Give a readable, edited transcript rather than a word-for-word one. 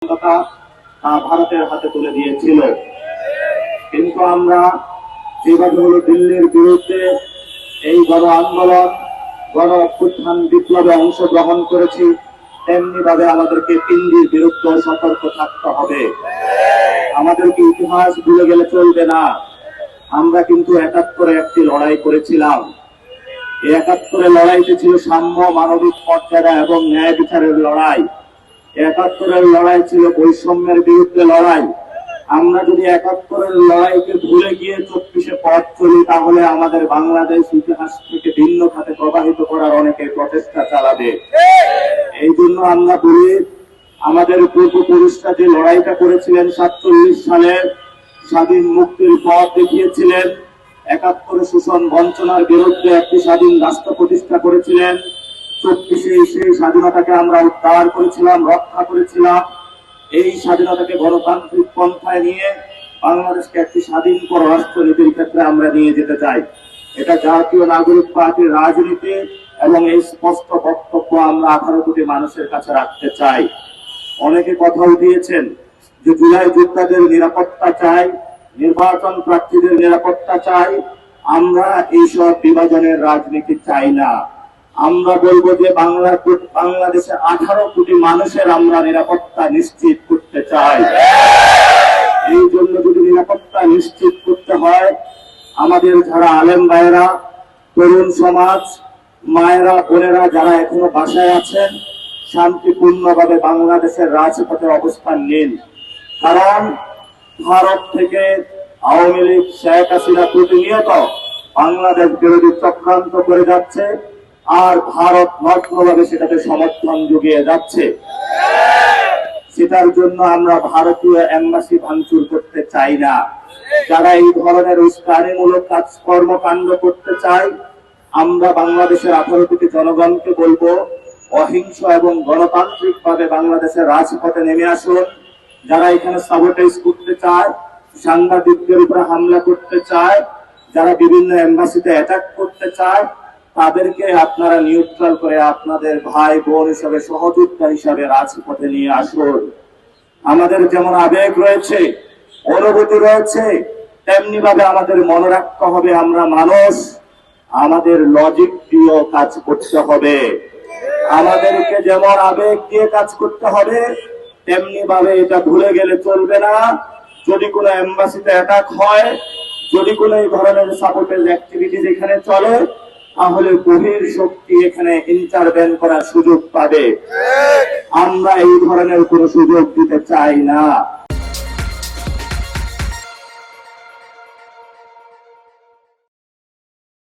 কথা ভারতের হাতে তুলে দিয়েছিল। কিন্তু আমরা যেভাবে হলো দিল্লির বিরুদ্ধে এই গণ আন্দোলন গণ অভ্যুত্থান বিপ্লবে অংশগ্রহণ করেছি, তেমনি ভাবে আমাদেরকে দিল্লির বিরুদ্ধে সতর্ক থাকতে হবে। আমাদেরকে ইতিহাস ভুলে গেলে চলবে না। আমরা কিন্তু ৭১-এ একটি লড়াই করেছিলাম। এই ৭১-এর লড়াইটি ছিল সাম্য, মানবিক মর্যাদা এবং ন্যায় বিচারের লড়াই। ৭১-এর লড়াই ছিল বৈষম্যের বিরুদ্ধে লড়াই। আমরা যদি ৭১-এর লড়াইকে ভুলে গিয়ে ২৪-এ পথ চলি, তাহলে আমাদের বাংলাদেশ ইতিহাস থেকে ভিন্ন খাতে প্রবাহিত করার অনেকে প্রচেষ্টা চালাবে। এই জন্য আমরা বলি, আমাদের পূর্বপুরুষরা যে লড়াইটা করেছিলেন ৪৭ সালে, স্বাধীন মুক্তির পথ দেখিয়েছিলেন, ৭১-এ শোষণ বঞ্চনার বিরুদ্ধে একটি স্বাধীন রাষ্ট্র প্রতিষ্ঠা করেছিলেন, ২৪-এ সেই স্বাধীনতাকে আমরা উদ্ধার করেছিলাম, রক্ষা করেছিলাম। এই স্বাধীনতাকে গণতান্ত্রিক পন্থায় নিয়ে বাংলাদেশকে একটি স্বাধীন পররাষ্ট্রনীতির ক্ষেত্রে আমরা নিয়ে যেতে চাই। এটা জাতীয় নাগরিক পার্টির রাজনীতি এবং এই স্পষ্ট বক্তব্য আমরা ১৮ কোটি মানুষের কাছে রাখতে চাই। অনেকে কথা উঠিয়েছেন যে জুলাই যোদ্ধাদের নিরাপত্তা চাই, নির্বাচন প্রার্থীদের নিরাপত্তা চাই। আমরা এইসব বিভাজনের রাজনীতি চাই না। আমরা বলবো যে বাংলাদেশে ১৮ কোটি মানুষের আমরা নিরাপত্তা নিশ্চিত করতে চাই। এই জন্য যদি নিরাপত্তা নিশ্চিত করতে হয়, আমাদের যারা আলেম ভাইয়েরা, তরুণ সমাজ, মায়েরা, বোনেরা যারা এখনো বাসায় আছেন, শান্তিপূর্ণভাবে বাংলাদেশের রাজপথে অবস্থান নিন। কারণ ভারত থেকে আওয়ামী লীগ, শেখ হাসিনা প্রতিনিয়ত বাংলাদেশ বিরোধী চক্রান্ত করে যাচ্ছে, আর ভারত নগ্নভাবে সেটাকে সমর্থন জুগিয়ে যাচ্ছে। সেটার জন্য আমরা ভারতীয় এম্বাসি ভাঙচুর করতে চাই না। যারা এই ধরনের উস্কানিমূলক কর্মকাণ্ড করতে চায়, আমরা বাংলাদেশের ১৮ কোটি জনগণকে বলবো, অহিংস এবং গণতান্ত্রিক ভাবে বাংলাদেশের রাজপথে নেমে আসুন। যারা এখানে সাবোটেজ করতে চায়, সাংবাদিকদের উপরে হামলা করতে চায়, যারা বিভিন্ন এম্বাসিতে অ্যাটাক করতে চায়, তাদেরকে আপনারা নিউট্রাল করে আপনাদের ভাই বোন হিসাবে, সহযোদ্ধা হিসাবে রাজপথে নিয়ে আসুন। আমাদের যেমন আবেগ রয়েছে, অনুভূতি রয়েছে, তেমনি ভাবে আমাদের মনে রাখতে হবে আমরা মানুষ, আমাদের লজিক দিয়ে কাজ করতে হবে। আমাদেরকে যেমন আবেগ দিয়ে কাজ করতে হবে, তেমনি ভাবে এটা ভুলে গেলে চলবে না। যদি কোনো এম্বাসিতে অ্যাটাক হয়, যদি কোনো এই ধরনের সাপোর্টেজ অ্যাক্টিভিটিজ এখানে চলে, তাহলে বহির শক্তি এখানে ইন্টারভেন করার সুযোগ পাবে। আমরা এই ধরনের কোনো সুযোগ দিতে চাই না।